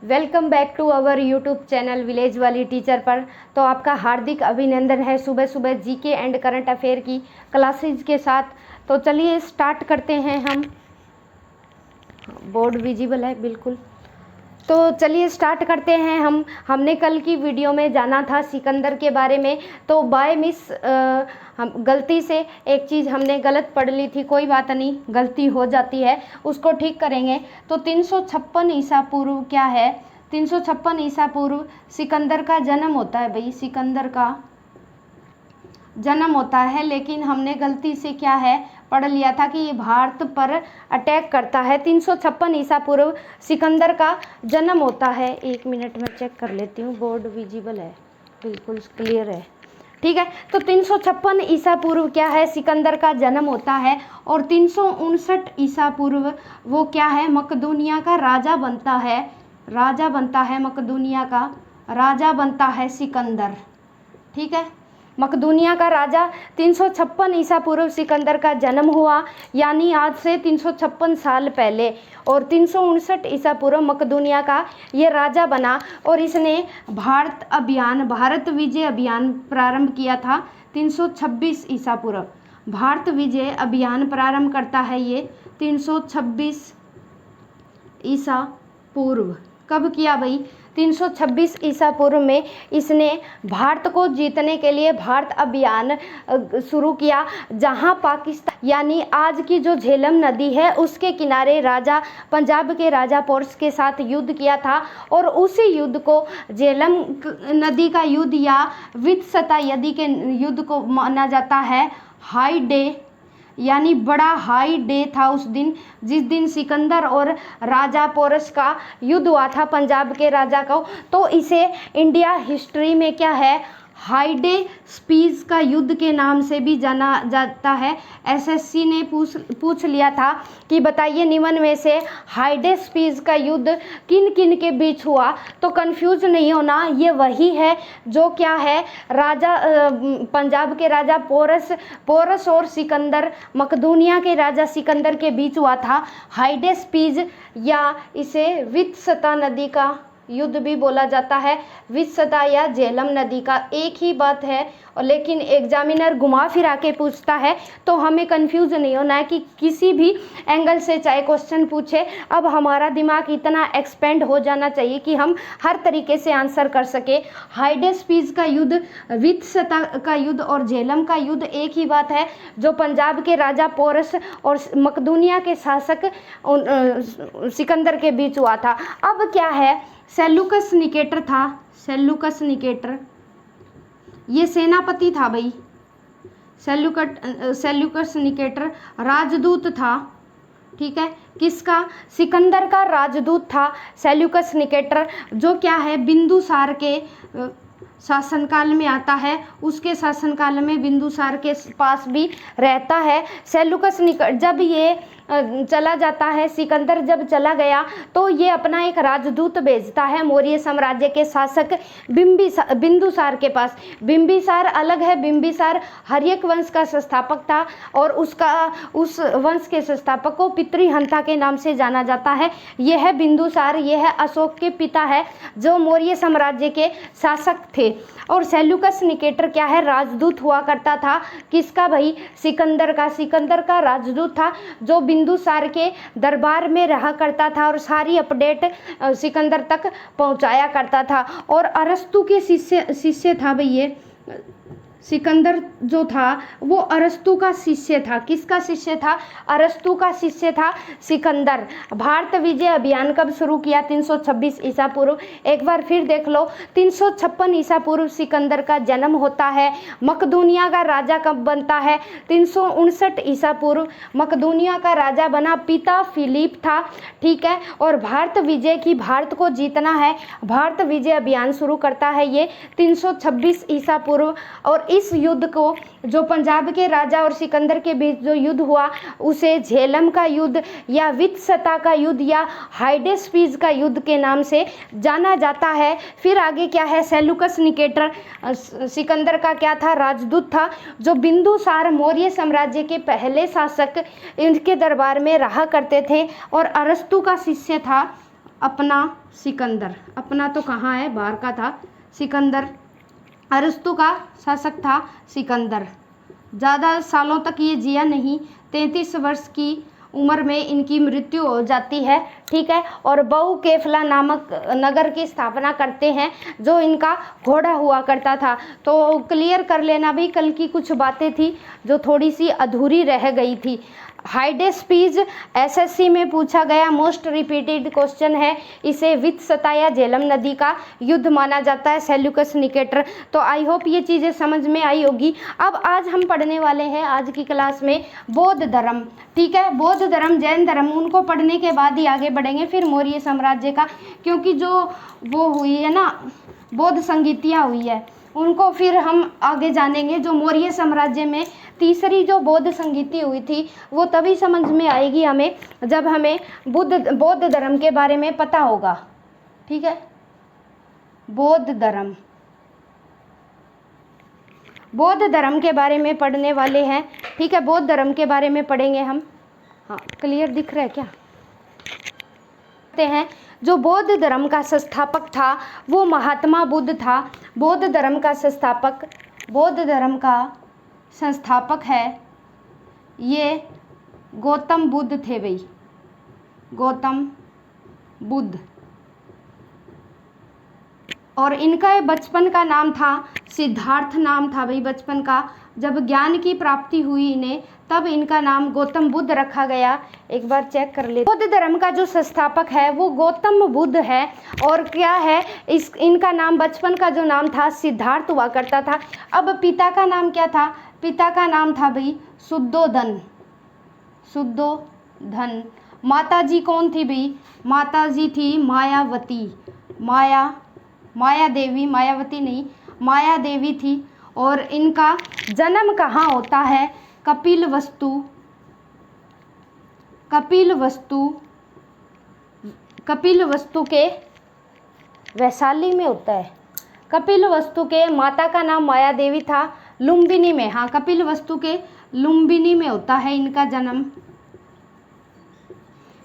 Welcome back to our YouTube channel village वाली teacher पर। तो आपका हार्दिक अभिनंदन है सुबह सुबह जीके एंड करंट अफेयर की क्लासेज के साथ। तो चलिए स्टार्ट करते हैं हम। बोर्ड विजिबल है बिल्कुल। तो चलिए स्टार्ट करते हैं हमने कल की वीडियो में जाना था सिकंदर के बारे में। तो बाय मिस हम गलती से एक चीज़ हमने गलत पढ़ ली थी, कोई बात नहीं, गलती हो जाती है, उसको ठीक करेंगे। तो 356 ईसा पूर्व क्या है? 356 ईसा पूर्व सिकंदर का जन्म होता है भाई, सिकंदर का जन्म होता है। लेकिन हमने गलती से क्या है पढ़ लिया था कि ये भारत पर अटैक करता है। 356 ईसा पूर्व सिकंदर का जन्म होता है। एक मिनट में चेक कर लेती हूँ, बोर्ड विजिबल है बिल्कुल क्लियर है, ठीक है। तो 356 ईसा पूर्व क्या है? सिकंदर का जन्म होता है। और 359 ईसा पूर्व वो क्या है? मकदूनिया का राजा बनता है, राजा बनता है मकदूनिया का, राजा बनता है सिकंदर, ठीक है। मकदूनिया का राजा 356 ईसा पूर्व सिकंदर का जन्म हुआ, यानी आज से 356 साल पहले। और 359 ईसा पूर्व मकदूनिया का ये राजा बना और इसने भारत विजय अभियान प्रारंभ किया था। 326 ईसा पूर्व भारत विजय अभियान प्रारंभ करता है ये 326 ईसा पूर्व। कब किया भाई? 326 ईसा पूर्व में इसने भारत को जीतने के लिए भारत अभियान शुरू किया, जहां पाकिस्तान यानी आज की जो झेलम नदी है उसके किनारे राजा पंजाब के राजा पोरस के साथ युद्ध किया था। और उसी युद्ध को झेलम नदी का युद्ध या वित्सता यदि के युद्ध को माना जाता है। हाई डे यानी बड़ा हाई डे था उस दिन, जिस दिन सिकंदर और राजा पोरस का युद्ध हुआ था पंजाब के राजा को। तो इसे इंडिया हिस्ट्री में क्या है? हाईडे स्पीज का युद्ध के नाम से भी जाना जाता है। एसएससी ने पूछ लिया था कि बताइए निम्न में से हाईडे स्पीज का युद्ध किन किन के बीच हुआ? तो कंफ्यूज नहीं होना, ये वही है जो क्या है राजा पंजाब के राजा पोरस और सिकंदर, मकदूनिया के राजा सिकंदर के बीच हुआ था हाईडे स्पीज, या इसे वित्सता नदी का युद्ध भी बोला जाता है। वित्सता या झेलम नदी का एक ही बात है, और लेकिन एग्जामिनर घुमा फिरा के पूछता है तो हमें कंफ्यूज नहीं होना है कि किसी भी एंगल से चाहे क्वेश्चन पूछे। अब हमारा दिमाग इतना एक्सपेंड हो जाना चाहिए कि हम हर तरीके से आंसर कर सके। हाईडे स्पीज का युद्ध, वित्सता का युद्ध और झेलम का युद्ध एक ही बात है, जो पंजाब के राजा पोरस और मकदूनिया के शासक सिकंदर के बीच हुआ था। अब क्या है? सेल्यूकस निकेटर था, सेल्यूकस निकेटर ये सेनापति था भाई। सेल्यूकस निकेटर राजदूत था, ठीक है। किसका? सिकंदर का राजदूत था सेल्यूकस निकेटर, जो क्या है बिंदुसार के शासनकाल में आता है। उसके शासनकाल में बिंदुसार के पास भी रहता है सेल्यूकस निकेटर। जब ये चला जाता है, सिकंदर जब चला गया तो ये अपना एक राजदूत भेजता है मौर्य साम्राज्य के शासक बिंदुसार के पास। बिंबिसार अलग है, बिंबिसार हर्यक वंश का संस्थापक था और उस वंश के संस्थापक को पितृहंता के नाम से जाना जाता है। यह है बिंदुसार, यह है अशोक के पिता है जो मौर्य साम्राज्य के शासक थे। और सेल्यूकस निकेटर क्या है? राजदूत हुआ करता था। किसका भाई? सिकंदर का। सिकंदर का राजदूत था जो बिंदुसार के दरबार में रहा करता था और सारी अपडेट सिकंदर तक पहुंचाया करता था। और अरस्तु के शिष्य था भाई ये सिकंदर जो था वो अरस्तु का शिष्य था। किसका शिष्य था? अरस्तु का शिष्य था सिकंदर। भारत विजय अभियान कब शुरू किया? 326 ईसा पूर्व। एक बार फिर देख लो, 356 ईसा पूर्व सिकंदर का जन्म होता है। मकदूनिया का राजा कब बनता है? 359 ईसा पूर्व मकदूनिया का राजा बना, पिता फिलिप था, ठीक है। और भारत विजय की, भारत को जीतना है, भारत विजय अभियान शुरू करता है ये 326 ईसा पूर्व। और इस युद्ध को, जो पंजाब के राजा और सिकंदर के बीच जो युद्ध हुआ, उसे झेलम का युद्ध या वित्सता का युद्ध या हाईडे स्पीज का युद्ध के नाम से जाना जाता है। फिर आगे क्या है? सेल्यूकस निकेटर सिकंदर का क्या था? राजदूत था, जो बिंदुसार मौर्य साम्राज्य के पहले शासक, इनके दरबार में रहा करते थे और अरस्तु का शिष्य था। अपना सिकंदर, अपना तो कहाँ है, बाहर का था सिकंदर। अरस्तु का शासक था सिकंदर। ज़्यादा सालों तक ये जिया नहीं, 33 वर्ष की उम्र में इनकी मृत्यु हो जाती है। ठीक है, और बहु केफला नामक नगर की स्थापना करते हैं जो इनका घोड़ा हुआ करता था। तो क्लियर कर लेना भी, कल की कुछ बातें थी जो थोड़ी सी अधूरी रह गई थी। हाइडेस्पीज एसएससी में पूछा गया मोस्ट रिपीटेड क्वेश्चन है। इसे वित्सता या झेलम नदी का युद्ध माना जाता है, सेल्यूकस निकेटर। तो आई होप ये चीज़ें समझ में आई होगी। अब आज हम पढ़ने वाले हैं आज की क्लास में बौद्ध धर्म। ठीक है, बौद्ध धर्म, जैन धर्म, उनको पढ़ने के बाद ही आगे बढ़ेंगे, फिर मौर्य साम्राज्य का, क्योंकि जो वो हुई है ना बौद्ध संगीतियाँ हुई है उनको फिर हम आगे जानेंगे। जो मौर्य साम्राज्य में तीसरी जो बौद्ध संगीति हुई थी वो तभी समझ में आएगी हमें जब हमें बौद्ध धर्म के बारे में पता होगा। ठीक है, बौद्ध धर्म, बौद्ध धर्म के बारे में पढ़ने वाले हैं। ठीक है, बौद्ध धर्म के बारे में पढ़ेंगे हम। हाँ, क्लियर दिख रहा है क्या? हैं जो बौद्ध धर्म का संस्थापक था वो महात्मा बुद्ध था। बौद्ध धर्म का संस्थापक, बौद्ध धर्म का संस्थापक है ये गौतम बुद्ध थे भाई, गौतम बुद्ध। और इनका बचपन का नाम था सिद्धार्थ, नाम था भाई बचपन का। जब ज्ञान की प्राप्ति हुई इन्हें तब इनका नाम गौतम बुद्ध रखा गया। एक बार चेक कर ले, बौद्ध धर्म का जो संस्थापक है वो गौतम बुद्ध है। और क्या है, इनका नाम, बचपन का जो नाम था सिद्धार्थ हुआ करता था। अब पिता का नाम क्या था? पिता का नाम था भाई शुद्धोधन, शुद्धोधन। माता जी कौन थी भाई? माता जी थी मायावती, माया देवी, मायावती नहीं, माया देवी थी। और इनका जन्म कहाँ होता है? कपिलवस्तु, कपिलवस्तु के वैशाली में होता है। कपिलवस्तु के, माता का नाम माया देवी था, लुम्बिनी में, हाँ कपिलवस्तु के लुम्बिनी में होता है इनका जन्म।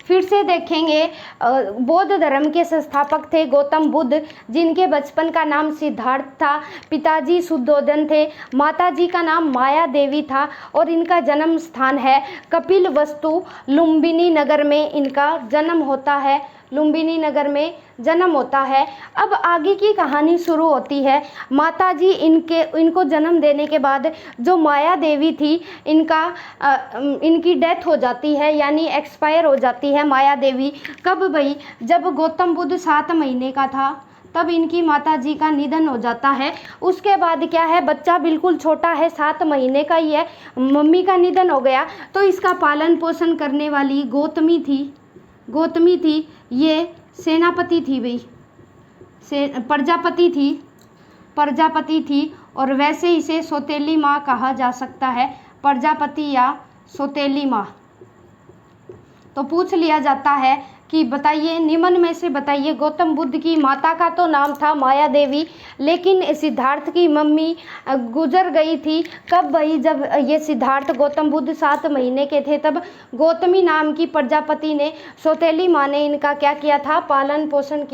फिर से देखेंगे, बौद्ध धर्म के संस्थापक थे गौतम बुद्ध, जिनके बचपन का नाम सिद्धार्थ था। पिताजी शुद्धोधन थे, माताजी का नाम माया देवी था और इनका जन्म स्थान है कपिलवस्तु, लुम्बिनी नगर में इनका जन्म होता है, लुम्बिनी नगर में जन्म होता है। अब आगे की कहानी शुरू होती है। माताजी इनको जन्म देने के बाद जो माया देवी थी इनकी डेथ हो जाती है, यानी एक्सपायर हो जाती है माया देवी। कब भाई? जब गौतम बुद्ध 7 महीने का था तब इनकी माताजी का निधन हो जाता है। उसके बाद क्या है, बच्चा बिल्कुल छोटा है, 7 महीने का ही है, मम्मी का निधन हो गया। तो इसका पालन पोषण करने वाली गौतमी थी, ये सेनापति थी भाई, प्रजापति थी। और वैसे इसे सौतेली माँ कहा जा सकता है, प्रजापति या सौतेली माँ। तो पूछ लिया जाता है कि बताइए, निम्न में से बताइए, गौतम बुद्ध की माता का तो नाम था माया देवी, लेकिन सिद्धार्थ की मम्मी गुजर गई थी। कब भाई? जब ये सिद्धार्थ गौतम बुद्ध 7 महीने के थे, तब गौतमी नाम की प्रजापति ने, सौतेली माँ ने इनका क्या किया था? पालन पोषण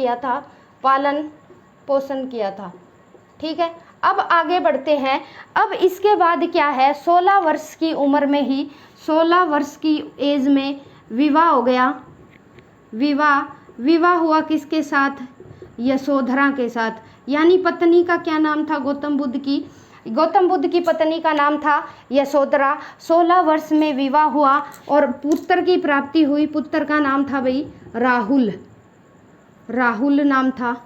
किया था। ठीक है, अब आगे बढ़ते हैं। अब इसके बाद क्या है, 16 वर्ष की उम्र में ही, 16 वर्ष की एज में विवाह हो गया। विवाह हुआ किसके साथ? यशोधरा के साथ। यानी पत्नी का क्या नाम था गौतम बुद्ध की? गौतम बुद्ध की पत्नी का नाम था यशोधरा। 16 वर्ष में विवाह हुआ और पुत्र की प्राप्ति हुई। पुत्र का नाम था भाई राहुल नाम था।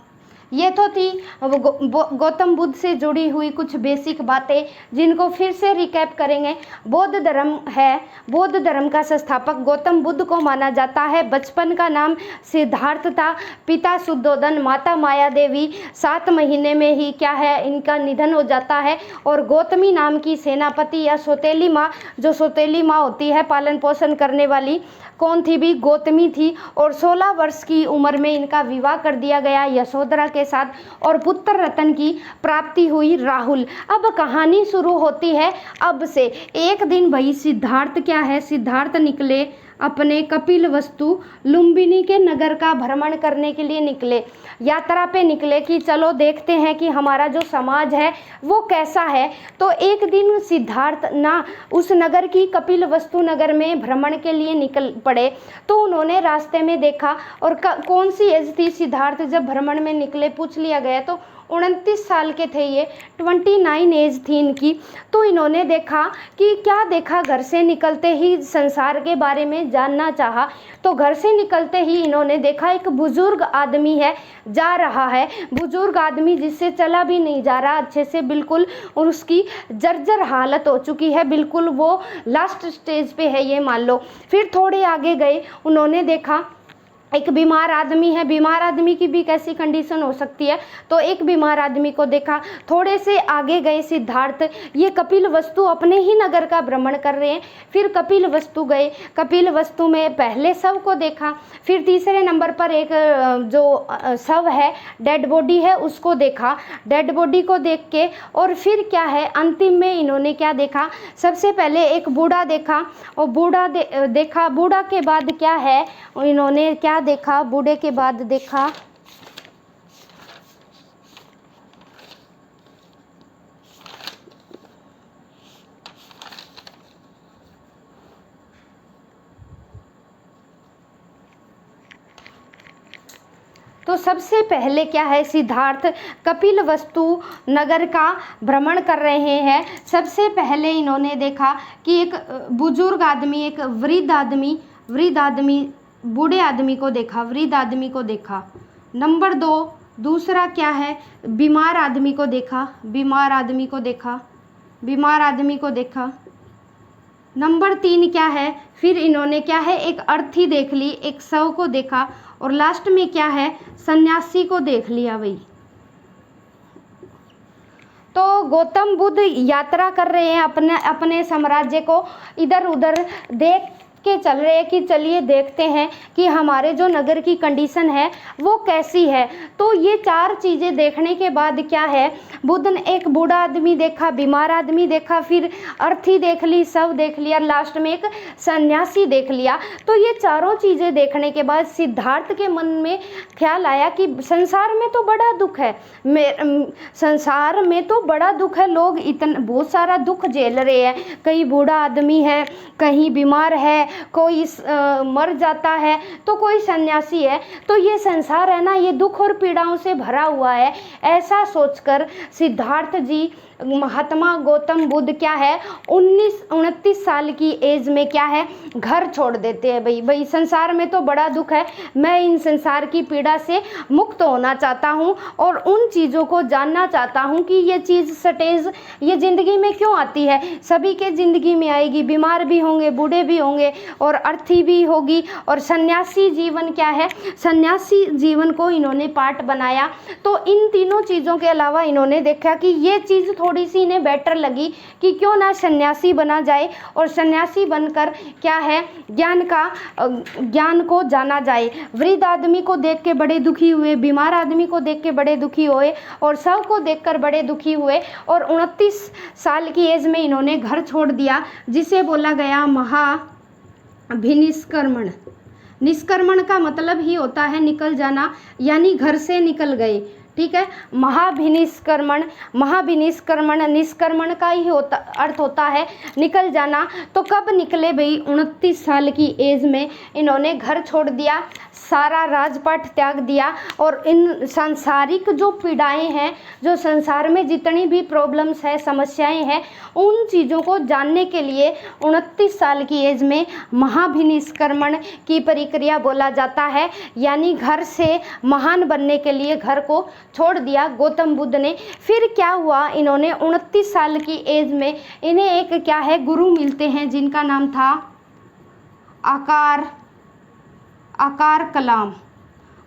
ये तो थी गौतम बुद्ध से जुड़ी हुई कुछ बेसिक बातें, जिनको फिर से रिकैप करेंगे। बौद्ध धर्म है, बौद्ध धर्म का संस्थापक गौतम बुद्ध को माना जाता है। बचपन का नाम सिद्धार्थ था, पिता शुद्धोधन, माता माया देवी। 7 महीने में ही क्या है, इनका निधन हो जाता है। और गौतमी नाम की सेनापति या सौतेली माँ, जो सौतेली माँ होती है पालन पोषण करने वाली, कौन थी भी? गौतमी थी। और 16 वर्ष की उम्र में इनका विवाह कर दिया गया यशोधरा के साथ और पुत्र रत्न की प्राप्ति हुई राहुल। अब कहानी शुरू होती है अब से। एक दिन भाई सिद्धार्थ क्या है, सिद्धार्थ निकले अपने कपिलवस्तु लुम्बिनी के नगर का भ्रमण करने के लिए निकले, यात्रा पे निकले कि चलो देखते हैं कि हमारा जो समाज है वो कैसा है। तो एक दिन सिद्धार्थ ना उस नगर की कपिलवस्तु नगर में भ्रमण के लिए निकल पड़े। तो उन्होंने रास्ते में देखा, और कौन सी एज थी सिद्धार्थ जब भ्रमण में निकले, पूछ लिया गया तो 29 साल के थे ये, 29 एज थी इनकी। तो इन्होंने देखा कि क्या देखा, घर से निकलते ही संसार के बारे में जानना चाहा। तो घर से निकलते ही इन्होंने देखा एक बुजुर्ग आदमी है, जा रहा है, बुजुर्ग आदमी जिससे चला भी नहीं जा रहा अच्छे से बिल्कुल, और उसकी जर्जर हालत हो चुकी है बिल्कुल, वो लास्ट स्टेज पे है ये मान लो। फिर थोड़े आगे गए, उन्होंने देखा एक बीमार आदमी है, बीमार आदमी की भी कैसी कंडीशन हो सकती है, तो एक बीमार आदमी को देखा। थोड़े से आगे गए सिद्धार्थ, ये कपिलवस्तु अपने ही नगर का भ्रमण कर रहे हैं। फिर कपिलवस्तु गए, कपिलवस्तु में पहले शव को देखा, फिर तीसरे नंबर पर एक जो शव है, डेड बॉडी है, उसको देखा। डेड बॉडी को देख के और फिर क्या है, अंतिम में इन्होंने क्या देखा, सबसे पहले एक बूढ़ा देखा, और बूढ़ा देखा, बूढ़ा के बाद क्या है, इन्होंने क्या देखा, बूढ़े के बाद देखा तो सबसे पहले क्या है, सिद्धार्थ कपिलवस्तु नगर का भ्रमण कर रहे हैं। सबसे पहले इन्होंने देखा कि एक बुजुर्ग आदमी, एक वृद्ध आदमी बूढ़े आदमी को देखा, वृद्ध आदमी को देखा। नंबर 2 दूसरा क्या है, बीमार आदमी को देखा, बीमार आदमी को देखा, बीमार आदमी को देखा। नंबर 3 क्या है, फिर इन्होंने क्या है, एक अर्थी देख ली, एक शव को देखा, और लास्ट में क्या है, सन्यासी को देख लिया भाई। तो गौतम बुद्ध यात्रा कर रहे हैं, अपने साम्राज्य को इधर उधर देख के चल रहे हैं कि चलिए देखते हैं कि हमारे जो नगर की कंडीशन है वो कैसी है। तो ये 4 चीज़ें देखने के बाद क्या है, बुद्ध ने एक बूढ़ा आदमी देखा, बीमार आदमी देखा, फिर अर्थी देख ली, शव देख लिया, लास्ट में एक सन्यासी देख लिया। तो ये चारों चीज़ें देखने के बाद सिद्धार्थ के मन में ख्याल आया कि संसार में तो बड़ा दुख है, संसार में तो बड़ा दुख है, लोग इतना बहुत सारा दुख झेल रहे हैं, कहीं बूढ़ा आदमी है, कहीं बीमार है, कोई मर जाता है, तो कोई सन्यासी है। तो ये संसार है ना, ये दुख और पीड़ाओं से भरा हुआ है। ऐसा सोचकर सिद्धार्थ जी, महात्मा गौतम बुद्ध क्या है, 29 साल की एज में क्या है, घर छोड़ देते हैं। भाई संसार में तो बड़ा दुख है, मैं इन संसार की पीड़ा से मुक्त होना चाहता हूँ और उन चीज़ों को जानना चाहता हूँ कि ये चीज़ सटेज ये ज़िंदगी में क्यों आती है। सभी के ज़िंदगी में आएगी, बीमार भी होंगे, बूढ़े भी होंगे, और अर्थी भी होगी, और सन्यासी जीवन क्या है, सन्यासी जीवन को इन्होंने पाठ बनाया। तो इन तीनों चीज़ों के अलावा इन्होंने देखा कि ये चीज़ थोड़ी सी इन्हें बेटर लगी कि क्यों ना सन्यासी बना जाए, और सन्यासी बनकर क्या है, ज्ञान को जाना जाए। वृद्ध आदमी को देख के बड़े दुखी हुए, बीमार आदमी को देख के बड़े दुखी हुए, और शव को देखकर बड़े दुखी हुए, और 29 साल की एज में इन्होंने घर छोड़ दिया, जिसे बोला गया महाभिनिष्क्रमण। निष्क्रमण का मतलब ही होता है निकल जाना, यानी घर से निकल गए, ठीक है। महाभिनिष्क्रमण, निष्क्रमण का ही अर्थ होता है निकल जाना। तो कब निकले भाई, 29 साल की एज में इन्होंने घर छोड़ दिया, सारा राजपाट त्याग दिया, और इन सांसारिक जो पीड़ाएं हैं, जो संसार में जितनी भी प्रॉब्लम्स है, समस्याएं हैं, उन चीज़ों को जानने के लिए 29 साल की एज में महाभिनिष्क्रमण की प्रक्रिया बोला जाता है। यानी घर से महान बनने के लिए घर को छोड़ दिया गौतम बुद्ध ने। फिर क्या हुआ, इन्होंने 29 साल की एज में इन्हें एक क्या है, गुरु मिलते हैं, जिनका नाम था आकार कलाम।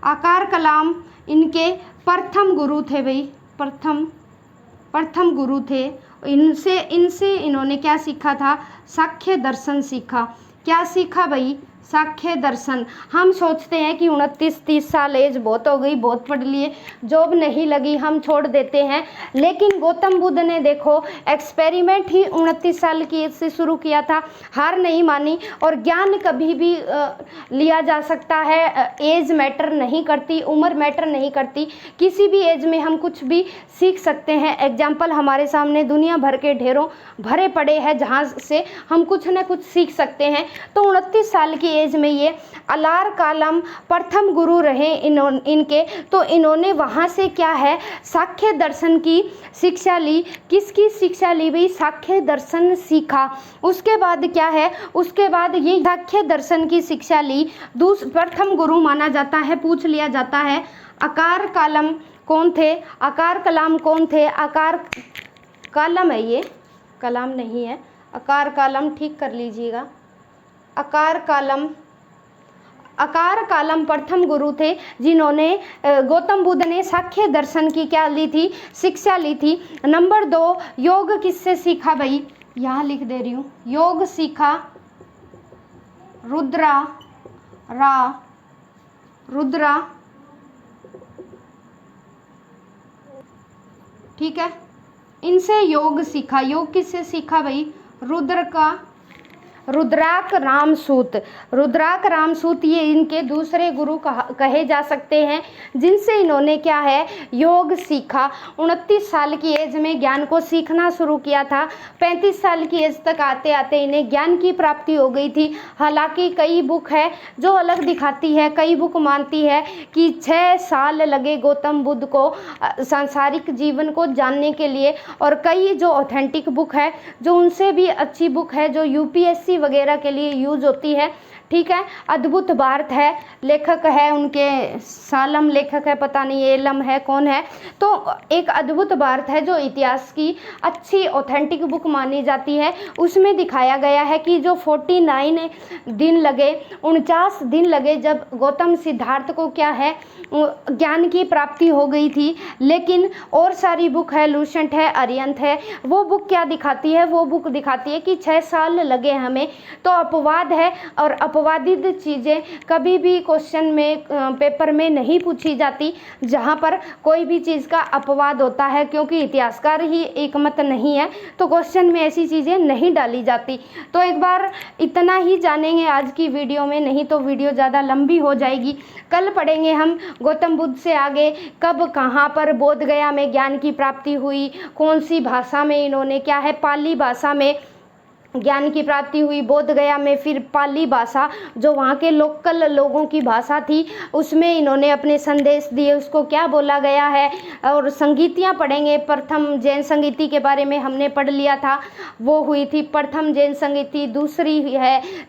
आकार कलाम इनके प्रथम गुरु थे भाई, प्रथम गुरु थे। इनसे इन्होंने क्या सीखा था, सांख्य दर्शन सीखा। क्या सीखा भाई, सांख्य दर्शन। हम सोचते हैं कि 29-30 साल एज बहुत हो गई, बहुत पढ़ लिए, जॉब नहीं लगी, हम छोड़ देते हैं। लेकिन गौतम बुद्ध ने देखो एक्सपेरिमेंट ही 29 साल की एज से शुरू किया था, हार नहीं मानी। और ज्ञान कभी भी लिया जा सकता है, एज मैटर नहीं करती, उम्र मैटर नहीं करती, किसी भी एज में हम कुछ भी सीख सकते हैं। एग्जाम्पल हमारे सामने दुनिया भर के ढेरों भरे पड़े हैं जहाँ से हम कुछ न कुछ सीख सकते हैं। तो 29 साल की एज में ये अलार कालम प्रथम गुरु रहे इनके, तो इन्होंने वहाँ से क्या है सांख्य दर्शन की शिक्षा ली। किसकी शिक्षा ली भाई? सांख्य दर्शन सीखा। उसके बाद क्या है, उसके बाद ये सांख्य दर्शन की शिक्षा ली। प्रथम गुरु माना जाता है, पूछ लिया जाता है आकार कालम कौन थे? आकार कलाम कौन थे? आकार कालम है, ये कलाम नहीं है, आकार कालम ठीक कर लीजिएगा। आकार कालम प्रथम गुरु थे जिन्होंने गौतम बुद्ध ने सांख्य दर्शन की क्या ली थी? शिक्षा ली थी। नंबर 2, योग किससे सीखा भाई? यहाँ लिख दे रही हूँ, योग सीखा रुद्रा, ठीक है, इनसे योग सीखा। योग किससे सीखा भाई? रुद्राक रामसूत ये इनके दूसरे गुरु कहे जा सकते हैं, जिनसे इन्होंने क्या है योग सीखा। 29 साल की एज में ज्ञान को सीखना शुरू किया था। 35 साल की एज तक आते आते इन्हें ज्ञान की प्राप्ति हो गई थी। हालांकि कई बुक है जो अलग दिखाती है, कई बुक मानती है कि 6 साल लगे गौतम बुद्ध को सांसारिक जीवन को जानने के लिए। और कई जो ऑथेंटिक बुक है, जो उनसे भी अच्छी बुक है, जो यूपीएससी वगैरह के लिए यूज होती है, ठीक है। अद्भुत भारत है, लेखक है उनके सालम लेखक है, पता नहीं एलम है कौन है। तो एक अद्भुत भारत है जो इतिहास की अच्छी ऑथेंटिक बुक मानी जाती है। उसमें दिखाया गया है कि जो 49 दिन लगे, 49 दिन लगे जब गौतम सिद्धार्थ को क्या है ज्ञान की प्राप्ति हो गई थी। लेकिन और सारी बुक है, लूसेंट है, अरियंत है, वो बुक क्या दिखाती है? वो बुक दिखाती है कि 6 साल लगे हमें। तो अपवाद है, और अपवादित चीज़ें कभी भी क्वेश्चन में पेपर में नहीं पूछी जाती, जहाँ पर कोई भी चीज़ का अपवाद होता है, क्योंकि इतिहासकार ही एक मत नहीं है, तो क्वेश्चन में ऐसी चीज़ें नहीं डाली जाती। तो एक बार इतना ही जानेंगे आज की वीडियो में, नहीं तो वीडियो ज़्यादा लंबी हो जाएगी। कल पढ़ेंगे हम गौतम बुद्ध से आगे कब कहाँ पर बोध गया में ज्ञान की प्राप्ति हुई, कौन सी भाषा में इन्होंने क्या है पाली भाषा में ज्ञान की प्राप्ति हुई, बोध गया में फिर पाली भाषा जो वहाँ के लोकल लोगों की भाषा थी उसमें इन्होंने अपने संदेश दिए, उसको क्या बोला गया है। और संगीतियाँ पढ़ेंगे, प्रथम जैन संगीति के बारे में हमने पढ़ लिया था, वो हुई थी प्रथम जैन संगीति,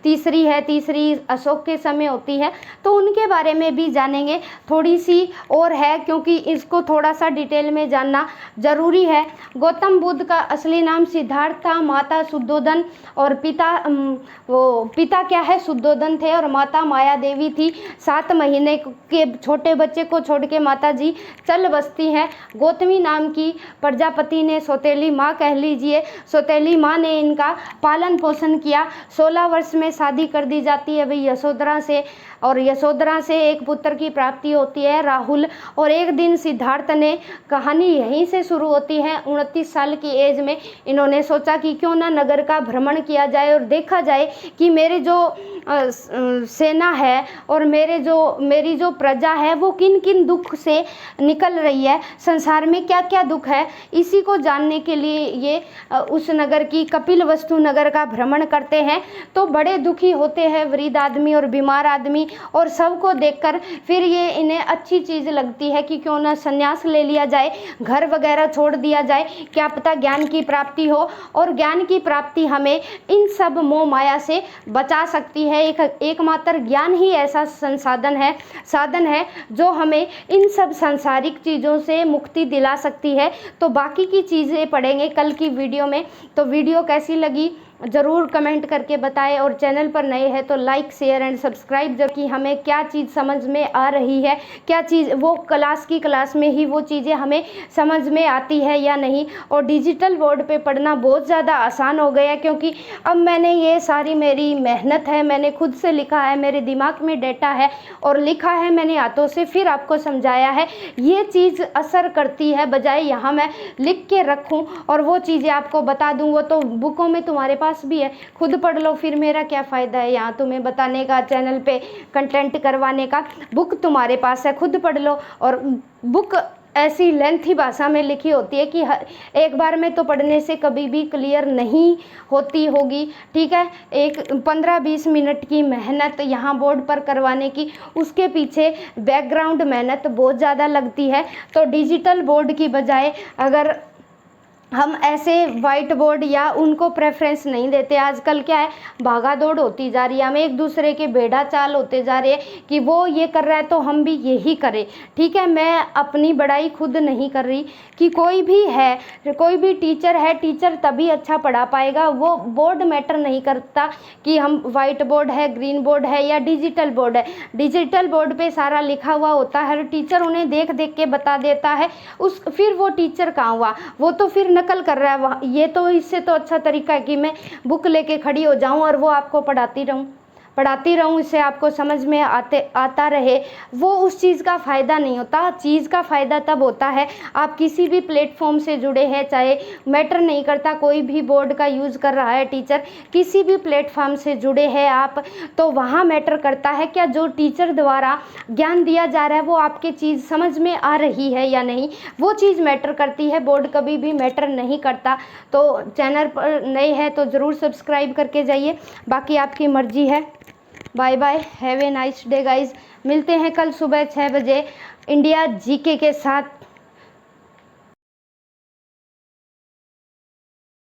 तीसरी अशोक के समय होती है, तो उनके बारे में भी जानेंगे। थोड़ी सी और है क्योंकि इसको थोड़ा सा डिटेल में जानना ज़रूरी है। गौतम बुद्ध का असली नाम सिद्धार्थ था, माता शुद्धोधन और पिता क्या है शुद्धोधन थे, और माता माया देवी थी। 7 महीने के छोटे बच्चे को छोड़ के माता जी चल बसती हैं। गौतमी नाम की प्रजापति ने सौतेली माँ कह लीजिए, सौतेली माँ ने इनका पालन पोषण किया। 16 वर्ष में शादी कर दी जाती है भाई यशोधरा से, और यशोधरा से एक पुत्र की प्राप्ति होती है राहुल। और एक दिन सिद्धार्थ ने, कहानी यहीं से शुरू होती है, 29 साल की एज में इन्होंने सोचा कि क्यों ना नगर का भ्रमण किया जाए और देखा जाए कि मेरे जो सेना है और मेरी जो प्रजा है वो किन किन दुख से निकल रही है, संसार में क्या क्या दुख है। इसी को जानने के लिए ये उस नगर की कपिलवस्तु नगर का भ्रमण करते हैं। तो बड़े दुखी होते हैं वृद्ध आदमी और बीमार आदमी, और सबको देखकर फिर ये इन्हें अच्छी चीज़ लगती है कि क्यों ना संन्यास ले लिया जाए, घर वगैरह छोड़ दिया जाए, क्या पता ज्ञान की प्राप्ति हो। और ज्ञान की प्राप्ति हमें इन सब मोह माया से बचा सकती है। एकमात्र ज्ञान ही ऐसा साधन है जो हमें इन सब सांसारिक चीज़ों से मुक्ति दिला सकती है। तो बाकी की चीज़ें पढ़ेंगे कल की वीडियो में। तो वीडियो कैसी लगी ज़रूर कमेंट करके बताएं, और चैनल पर नए हैं तो लाइक शेयर एंड सब्सक्राइब, जो कि हमें क्या चीज़ समझ में आ रही है, क्या चीज़ वो क्लास में ही वो चीज़ें हमें समझ में आती है या नहीं। और डिजिटल बोर्ड पे पढ़ना बहुत ज़्यादा आसान हो गया, क्योंकि अब मैंने ये सारी मेरी मेहनत है, मैंने खुद से लिखा है, मेरे दिमाग में डेटा है और लिखा है मैंने हाथों से, फिर आपको समझाया है। ये चीज़ असर करती है, बजाय यहाँ मैं लिख के रखूँ और वो चीज़ें आपको बता दूँ। वो तो बुकों में तुम्हारे पास भी है, खुद पढ़ लो, फिर मेरा क्या फ़ायदा है यहाँ तुम्हें बताने का, चैनल पे कंटेंट करवाने का। बुक तुम्हारे पास है, खुद पढ़ लो। और बुक ऐसी लेंथी भाषा में लिखी होती है कि एक बार में तो पढ़ने से कभी भी क्लियर नहीं होती होगी, ठीक है। एक 15-20 मिनट की मेहनत यहाँ बोर्ड पर करवाने की, उसके पीछे बैकग्राउंड मेहनत बहुत ज़्यादा लगती है। तो डिजिटल बोर्ड की बजाय अगर हम ऐसे वाइट बोर्ड या उनको प्रेफरेंस नहीं देते, आजकल क्या है, भागा दौड़ होती जा रही है, हम एक दूसरे के भेड़ा चाल होते जा रहे हैं कि वो ये कर रहा है तो हम भी यही करें, ठीक है। मैं अपनी बड़ाई खुद नहीं कर रही कि कोई भी है, कोई भी टीचर है, टीचर तभी अच्छा पढ़ा पाएगा। वो बोर्ड मैटर नहीं करता कि हम वाइट बोर्ड है, ग्रीन बोर्ड है या डिजिटल बोर्ड है। डिजिटल बोर्ड पे सारा लिखा हुआ होता है, टीचर उन्हें देख देख के बता देता है। फिर वो टीचर कहाँ हुआ, वो तो फिर नकल कर रहा है वहाँ। ये तो इससे तो अच्छा तरीका है कि मैं बुक लेके खड़ी हो जाऊँ और वो आपको पढ़ाती रहूँ, इससे आपको समझ में आता रहे। वो उस चीज़ का फ़ायदा नहीं होता। चीज़ का फ़ायदा तब होता है आप किसी भी प्लेटफॉर्म से जुड़े हैं, चाहे मैटर नहीं करता कोई भी बोर्ड का यूज़ कर रहा है टीचर, किसी भी प्लेटफॉर्म से जुड़े हैं आप, तो वहाँ मैटर करता है क्या जो टीचर द्वारा ज्ञान दिया जा रहा है वो आपके चीज़ समझ में आ रही है या नहीं, वो चीज़ मैटर करती है। बोर्ड कभी भी मैटर नहीं करता। तो चैनल पर नए हैं तो ज़रूर सब्सक्राइब करके जाइए, बाकी आपकी मर्ज़ी है। Bye bye, have a nice day guys. मिलते हैं कल सुबह 6 बजे इंडिया जीके के साथ।